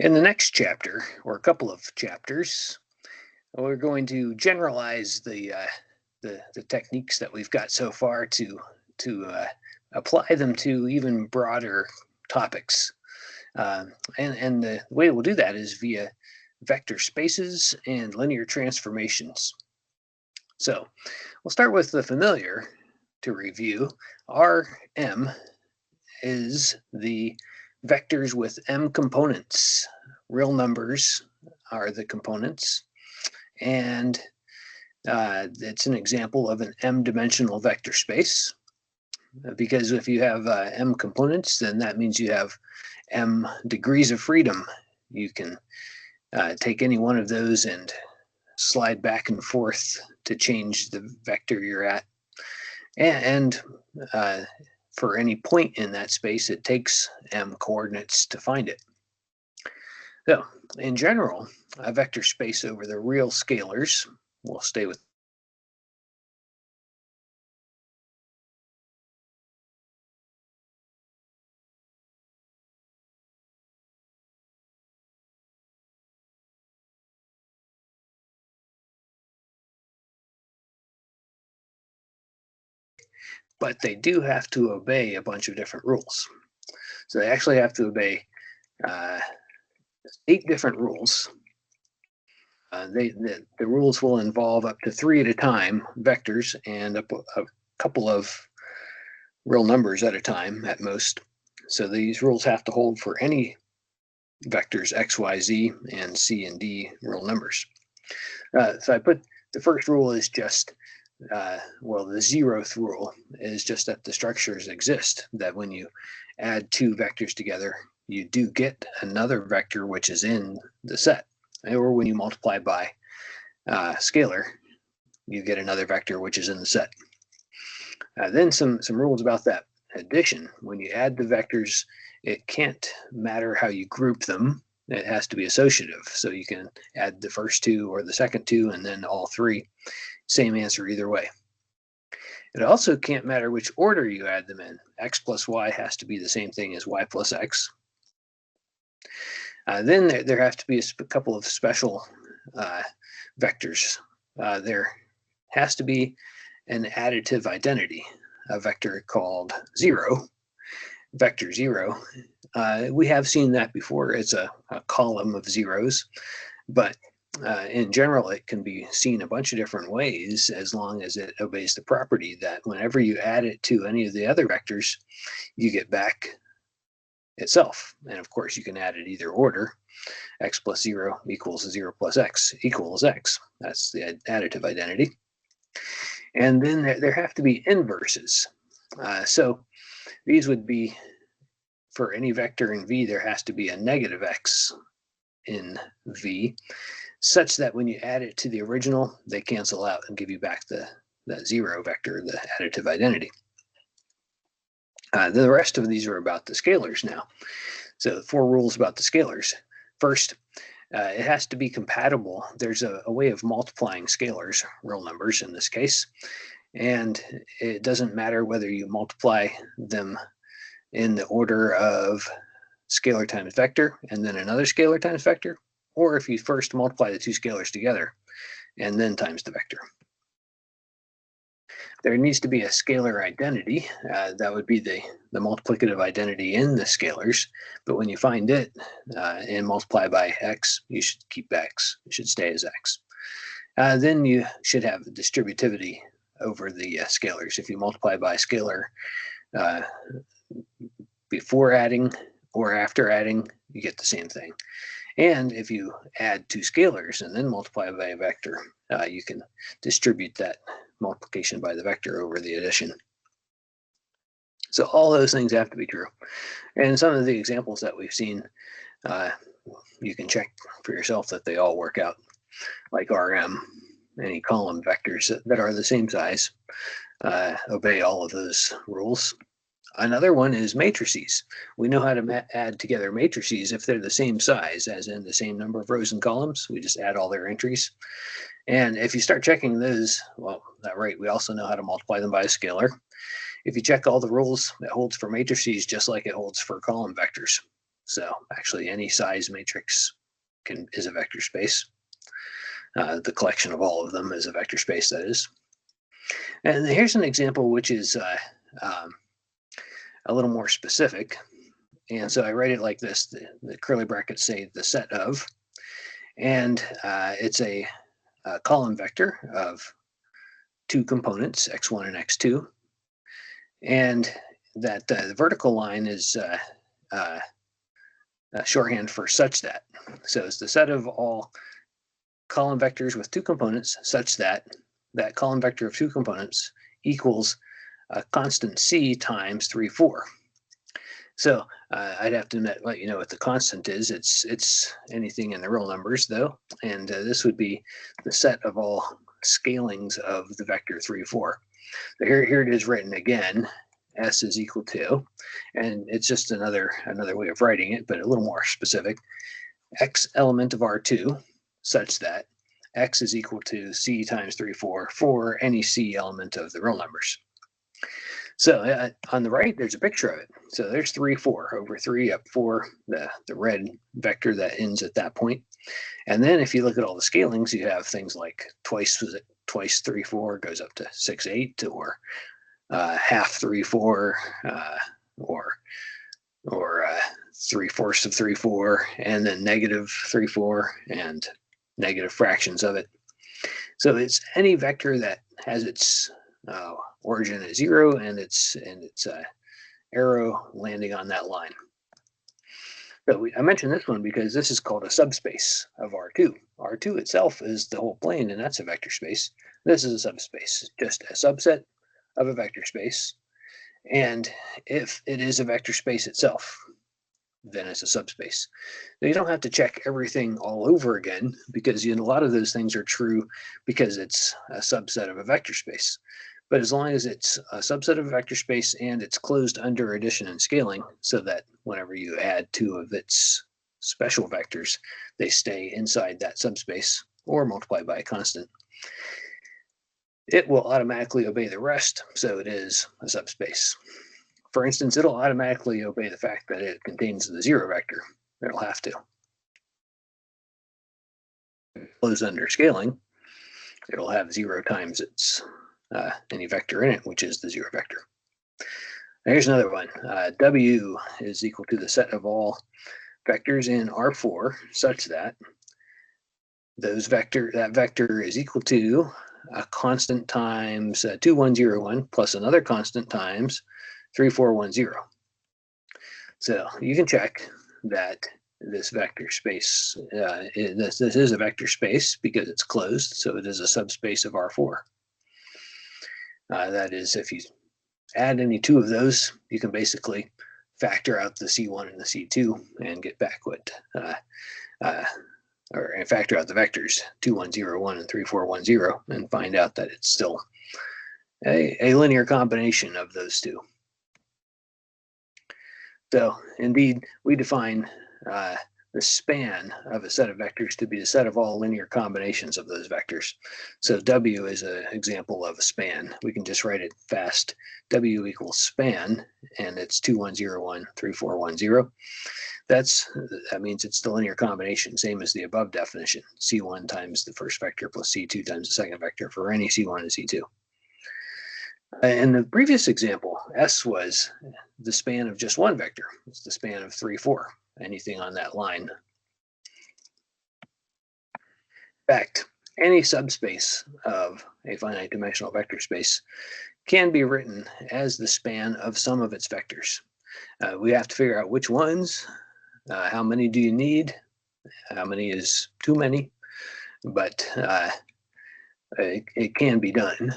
In the next chapter, or a couple of chapters, we're going to generalize the techniques that we've got so far to apply them to even broader topics. And the way we'll do that is via vector spaces and linear transformations. So we'll start with the familiar to review. Rm is the vectors with m components. Real numbers are the components, and it's an example of an m-dimensional vector space, because if you have m components, then that means you have m degrees of freedom. You can take any one of those and slide back and forth to change the vector you're at. And for any point in that space, it takes m coordinates to find it. So, in general, a vector space over the real scalars, we'll stay with but they do have to obey a bunch of different rules. So they actually have to obey uh, 8 different rules. The rules will involve up to 3 at a time, vectors, and a couple of real numbers at a time at most. So these rules have to hold for any vectors x, y, z, and c and d real numbers. So I put the first rule is just well, the zeroth rule is just that the structures exist, that when you add 2 vectors together, you do get another vector which is in the set. Or when you multiply by scalar, you get another vector which is in the set. Then some rules about that addition. When you add the vectors, it can't matter how you group them. It has to be associative. So you can add the first 2 or the second 2 and then all 3. Same answer either way. It also can't matter which order you add them in. X plus y has to be the same thing as y plus x. Then there have to be a couple of special vectors. There has to be an additive identity, a vector called 0, vector 0. We have seen that before. It's a column of zeros, but in general, it can be seen a bunch of different ways as long as it obeys the property that whenever you add it to any of the other vectors, you get back itself. And of course, you can add it either order. X plus 0 equals 0 plus x equals x. That's the additive identity. And then there have to be inverses. So these would be, for any vector in V, there has to be a negative x in V, such that when you add it to the original, they cancel out and give you back the 0 vector, the additive identity. The rest of these are about the scalars now. So 4 rules about the scalars. First, it has to be compatible. There's a way of multiplying scalars, real numbers in this case, and it doesn't matter whether you multiply them in the order of scalar times vector and then another scalar times vector, or if you first multiply the 2 scalars together and then times the vector. There needs to be a scalar identity. That would be the multiplicative identity in the scalars. But when you find it and multiply by x, you should keep x. It should stay as x. Then you should have distributivity over the scalars. If you multiply by scalar before adding or after adding, you get the same thing. And if you add 2 scalars and then multiply by a vector, you can distribute that multiplication by the vector over the addition. So all those things have to be true. And some of the examples that we've seen, you can check for yourself that they all work out, like Rm. Any column vectors that are the same size obey all of those rules. Another one is matrices. We know how to add together matrices if they're the same size, as in the same number of rows and columns. We just add all their entries. And if you start checking those, well, that rate, we also know how to multiply them by a scalar. If you check all the rules, it holds for matrices just like it holds for column vectors. So actually any size matrix is a vector space. The collection of all of them is a vector space, that is. And here's an example which is a little more specific. And so I write it like this. The curly brackets say the set of, and it's a column vector of two components, x1 and x2. And that the vertical line is shorthand for such that. So it's the set of all column vectors with two components such that that column vector of two components equals a constant c times 3, 4. So I'd have to let you know what the constant is. It's anything in the real numbers, though, and this would be the set of all scalings of the vector 3, 4. So here it is written again. S is equal to, and it's just another way of writing it, but a little more specific. X element of R2 such that X is equal to C times 3, 4 for any C element of the real numbers. So on the right, there's a picture of it. So there's 3, 4 over 3 up 4, the red vector that ends at that point. And then if you look at all the scalings, you have things like twice 3, 4 goes up to 6, 8, or half 3, 4, or 3/4 of 3, 4, and then negative 3, 4, and negative fractions of it. So it's any vector that has its origin at 0 and its arrow landing on that line. So I mentioned this one because this is called a subspace of R2. R2 itself is the whole plane, and that's a vector space. This is a subspace, just a subset of a vector space. And if it is a vector space itself, then it's a subspace. Now, you don't have to check everything all over again, because a lot of those things are true because it's a subset of a vector space. But as long as it's a subset of a vector space and it's closed under addition and scaling, so that whenever you add two of its special vectors, they stay inside that subspace or multiply by a constant, it will automatically obey the rest, so it is a subspace. For instance, it'll automatically obey the fact that it contains the 0 vector. It'll have to. Closed under scaling, it'll have 0 times its any vector in it, which is the 0 vector. Now here's another one. W is equal to the set of all vectors in R4 such that that vector is equal to a constant times 2, 1, 0, 1 plus another constant times 3, 4, 1, 0. So you can check that this vector space, this is a vector space because it's closed, so it is a subspace of R4. That is, if you add any two of those, you can basically factor out the C1 and the C2 and get back what, or factor out the vectors 2, 1, 0, 1 and 3, 4, 1, 0, and find out that it's still a linear combination of those two. So indeed, we define the span of a set of vectors to be the set of all linear combinations of those vectors. So W is an example of a span. We can just write it fast. W equals span, and it's 2, 1, 0, 1, 3, 4, 1, 0. That means it's the linear combination, same as the above definition. C1 times the first vector plus C2 times the second vector for any C1 and C2. In the previous example, S was the span of just one vector. It's the span of 3, 4, anything on that line. In fact, any subspace of a finite dimensional vector space can be written as the span of some of its vectors. We have to figure out which ones, how many do you need, how many is too many, but it can be done.